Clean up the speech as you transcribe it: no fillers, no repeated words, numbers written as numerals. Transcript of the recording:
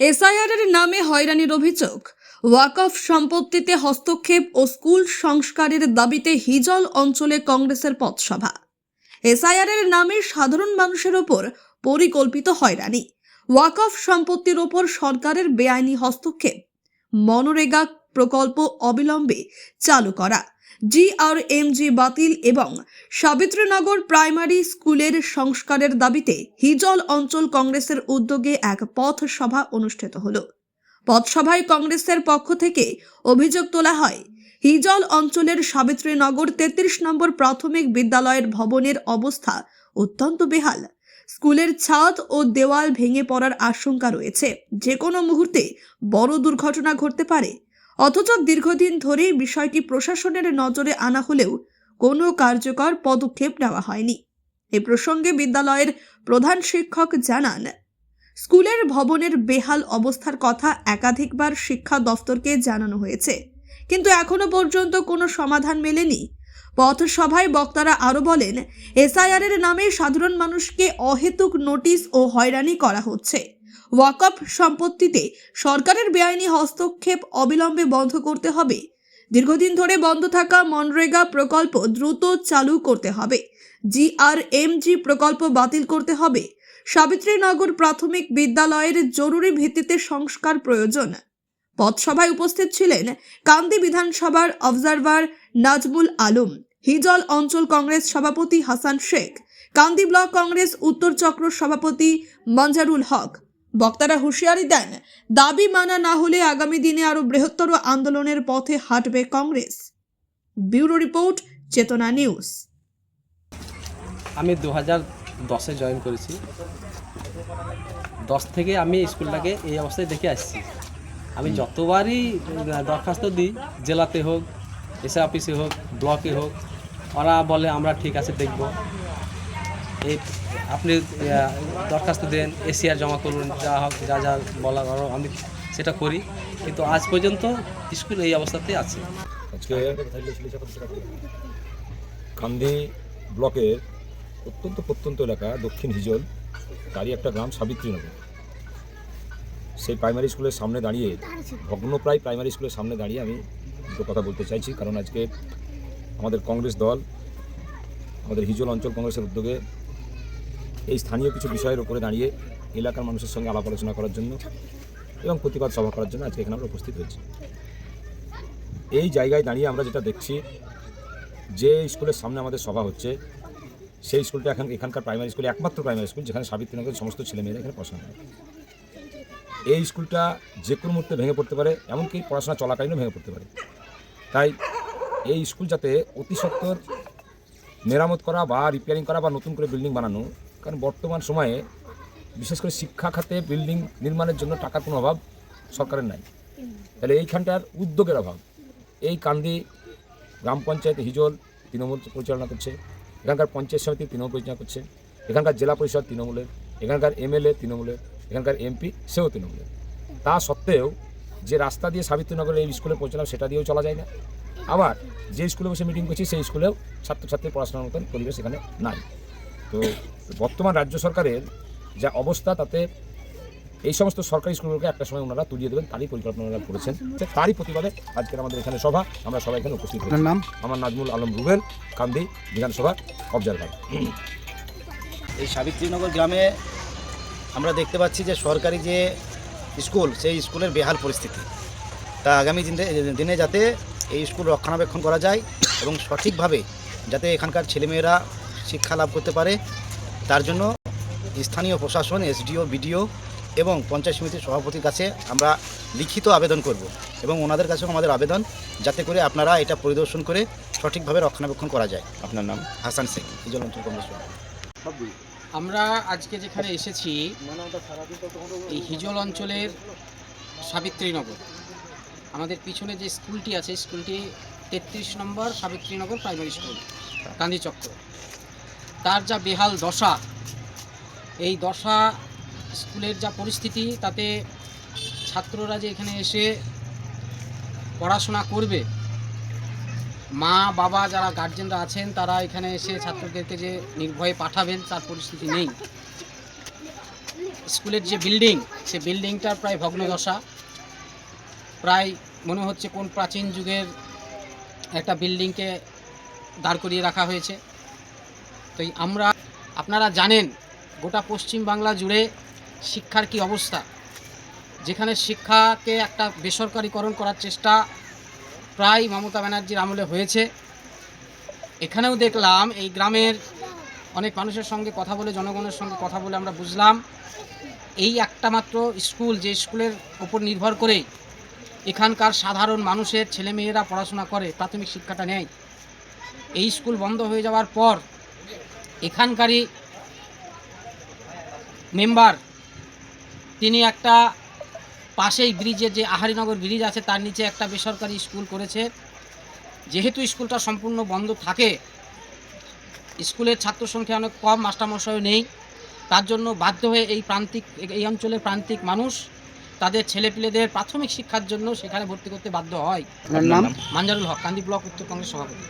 এসআইআরের নামে হয়রানির অভিযোগ, ওয়াকফ সম্পত্তিতে হস্তক্ষেপ ও স্কুল সংস্কারের দাবিতে হিজল অঞ্চলে কংগ্রেসের পথসভা। এসআইআরের নামে সাধারণ মানুষের ওপর পরিকল্পিত হয়রানি, ওয়াকফ সম্পত্তির ওপর সরকারের বেআইনি হস্তক্ষেপ, মনরেগা প্রকল্প অবিলম্বে চালু করা, জিআরএমজি বাতিল এবং সাবিত্রীনগর প্রাইমারি স্কুলের সংস্কারের দাবিতে হিজল অঞ্চল কংগ্রেসের উদ্যোগে এক পথসভা অনুষ্ঠিত হলো। পথসভায় কংগ্রেসের পক্ষ থেকে অভিযোগ তোলা হয়, হিজল অঞ্চলের সাবিত্রীনগর 33 নম্বর প্রাথমিক বিদ্যালয়ের ভবনের অবস্থা অত্যন্ত বেহাল। স্কুলের ছাদ ও দেওয়াল ভেঙে পড়ার আশঙ্কা রয়েছে, যে কোনো মুহূর্তে বড় দুর্ঘটনা ঘটতে পারে। অথচ দীর্ঘদিন ধরে বিষয়টি প্রশাসনের নজরে আনা হলেও কোনো কার্যকর পদক্ষেপ নেওয়া হয়নি। এ প্রসঙ্গে বিদ্যালয়ের প্রধান শিক্ষক জানান, স্কুলের ভবনের বেহাল অবস্থার কথা একাধিকবার শিক্ষা দফতরকে জানানো হয়েছে, কিন্তু এখনো পর্যন্ত কোনো সমাধান মেলেনি। পথসভায় বক্তারা আরও বলেন, এসআইআরের নামে সাধারণ মানুষকে অহেতুক নোটিশ ও হয়রানি করা হচ্ছে। ওয়াকফ সম্পত্তিতে সরকারের বেআইনি হস্তক্ষেপ অবিলম্বে বন্ধ করতে হবে। দীর্ঘদিন ধরে বন্ধ থাকা মনরেগা প্রকল্প দ্রুত চালু করতে হবে। জিআরএমজি প্রকল্প বাতিল করতে হবে। সাবিত্রীনগর প্রাথমিক বিদ্যালয়ের জরুরি ভিত্তিতে সংস্কার প্রয়োজন। পথসভায় উপস্থিত ছিলেন কান্দি বিধানসভার অবজারভার নাজমুল আলম, হিজল অঞ্চল কংগ্রেস সভাপতি হাসান শেখ, কান্দি ব্লক কংগ্রেস উত্তর চক্র সভাপতি মঞ্জারুল হক। বক্তারা হুঁশিয়ারি দেন, দাবি মানা না হলে আগামী দিনে আরো বৃহত্তর আন্দোলনের পথে হাঁটবে কংগ্রেস। ব্যুরো রিপোর্ট, চেতনা নিউজ। আমি 2010-এ জয়েন করেছি। 10 থেকে আমি স্কুলটাকে এই অবস্থায় দেখে আসছি। আমি যতবারই দরখাস্ত দিই, জেলাতে হোক, এসে অফিসে হোক, ব্লকে হোক, ওরা বলে আমরা ঠিক আছে দেখব, এই আপনি দরখাস্ত দেন, এসিআর জমা করুন, যা হোক যা যা বলার আমি সেটা করি, কিন্তু আজ পর্যন্ত স্কুল এই অবস্থাতেই আছে। আজকে কান্দি ব্লকের অত্যন্ত প্রত্যন্ত এলাকা দক্ষিণ হিজল, তারই একটা গ্রাম সাবিত্রীনগর। সেই প্রাইমারি স্কুলের সামনে দাঁড়িয়ে, ভগ্নপ্রায় প্রাইমারি স্কুলের সামনে দাঁড়িয়ে আমি দুটো কথা বলতে চাইছি। কারণ আজকে আমাদের কংগ্রেস দল, আমাদের হিজল অঞ্চল কংগ্রেসের উদ্যোগে এই স্থানীয় কিছু বিষয়ের উপরে দাঁড়িয়ে এলাকার মানুষের সঙ্গে আলাপ আলোচনা করার জন্য এবং প্রতিবাদ সভা করার জন্য আজকে এখানে আমরা উপস্থিত হয়েছি। এই জায়গায় দাঁড়িয়ে আমরা যেটা দেখছি, যে স্কুলের সামনে আমাদের সভা হচ্ছে, সেই স্কুলটা এখানকার প্রাইমারি স্কুল, একমাত্র প্রাইমারি স্কুল যেখানে সাবিত্রীনগরের সমস্ত ছেলেমেয়েরা এখানে পড়াশোনা করে। এই স্কুলটা যে কোনো মুহূর্তে ভেঙে পড়তে পারে, এমনকি পড়াশোনা চলাকালীনও ভেঙে পড়তে পারে। তাই এই স্কুল যাতে অতি সত্বর মেরামত করা বা রিপেয়ারিং করা বা নতুন করে বিল্ডিং বানানো, কারণ বর্তমান সময়ে বিশেষ করে শিক্ষা খাতে বিল্ডিং নির্মাণের জন্য টাকার কোনো অভাব সরকারের নাই। তাহলে এইখানটার উদ্যোগের অভাব। এই কান্দি গ্রাম পঞ্চায়েত হিজল তৃণমূল পরিচালনা করছে, এখানকার পঞ্চায়েত সমিতি তৃণমূল পরিচালনা করছে, এখানকার জেলা পরিষদ তৃণমূলের, এখানকার এমএলএ তৃণমূলের, এখানকার এমপি সেও তৃণমূলের। তা সত্ত্বেও যে রাস্তা দিয়ে সাবিত্রীনগরের এই স্কুলে পৌঁছলাম সেটা দিয়েও চলা যায় না। আবার যে স্কুলে বসে মিটিং করছি সেই স্কুলেও ছাত্রছাত্রীর পড়াশোনার মতন পরিবেশ এখানে নাই। তো বর্তমান রাজ্য সরকারের যা অবস্থা, তাতে এই সমস্ত সরকারি স্কুলগুলোকে একটা সময় ওনারা তুলিয়ে দেবেন, তারই পরিকল্পনা ওনারা করেছেন। তারই প্রতিবাদে আজকের আমাদের এখানে সভা, আমরা সবাই এখানে উপস্থিত হয়েছি। নাম আমার নাজমুল আলম রুবেল, কান্দি বিধানসভার অবজারভার। এই সাবিত্রীনগর গ্রামে আমরা দেখতে পাচ্ছি যে সরকারি যে স্কুল, সেই স্কুলের বেহাল পরিস্থিতি। তা আগামী দিনে যাতে এই স্কুল রক্ষণাবেক্ষণ করা যায় এবং সঠিকভাবে যাতে এখানকার ছেলেমেয়েরা শিক্ষা লাভ করতে পারে, তার জন্য স্থানীয় প্রশাসন, এসডিও, বিডিও এবং পঞ্চায়েত সমিতির সভাপতির কাছে আমরা লিখিত আবেদন করব এবং ওনাদের কাছেও আমাদের আবেদন, যাতে করে আপনারা এটা পরিদর্শন করে সঠিকভাবে রক্ষণাবেক্ষণ করা যায়। আপনার নাম? হাসান শেখ, হিজল অঞ্চল কংগ্রেস। আমরা আজকে যেখানে এসেছি, এই হিজল অঞ্চলের সাবিত্রীনগর, আমাদের পিছনে যে স্কুলটি আছে, স্কুলটি 33 নম্বর সাবিত্রীনগর প্রাইমারি স্কুল, কান্দি চক্র। তার যা বেহাল দশা, এই দশা স্কুলের যা পরিস্থিতি, তাতে ছাত্ররা যে এখানে এসে পড়াশোনা করবে, মা বাবা যারা গার্জেনরা আছেন তারা এখানে এসে ছাত্রদেরকে যে নির্ভয়ে পাঠাবেন, তার পরিস্থিতি নেই। স্কুলের যে বিল্ডিং, সে বিল্ডিংটার প্রায় ভগ্নদশা, প্রায় মনে হচ্ছে কোন প্রাচীন যুগের একটা বিল্ডিংকে দাঁড় করিয়ে রাখা হয়েছে। তো আপনারা জানেন গোটা পশ্চিম বাংলা জুড়ে শিক্ষার কি অবস্থা, যেখানে শিক্ষাকে একটা বেসরকারিকরণ করার চেষ্টা প্রায় মমতা ব্যানার্জির আমলে হয়েছে। এখানেও দেখলাম এই গ্রামের অনেক মানুষের সঙ্গে কথা বলে, জনগণের সঙ্গে কথা বলে আমরা বুঝলাম এই একটা মাত্র স্কুল, যে স্কুলের ওপর নির্ভর করে এখানকার সাধারণ মানুষের ছেলেমেয়েরা পড়াশোনা করে, প্রাথমিক শিক্ষাটা নেয়, এই স্কুল বন্ধ হয়ে যাওয়ার পর এখানকারই মেম্বার তিনি একটা পাশেই ব্রিজে, যে আহারিনগর ব্রিজ আছে তার নিচে একটা বেসরকারি স্কুল করেছে। যেহেতু স্কুলটা সম্পূর্ণ বন্ধ থাকে, স্কুলের ছাত্র সংখ্যা অনেক কম, মাস্টারমশাইও নেই, তার জন্য বাধ্য হয়ে এই অঞ্চলের প্রান্তিক মানুষ তাদের ছেলেপিলেদের প্রাথমিক শিক্ষার জন্য সেখানে ভর্তি করতে বাধ্য হয়। আপনার নাম? মানজারুল হক, কান্দি ব্লক উত্তর কংগ্রেস সভাপতি।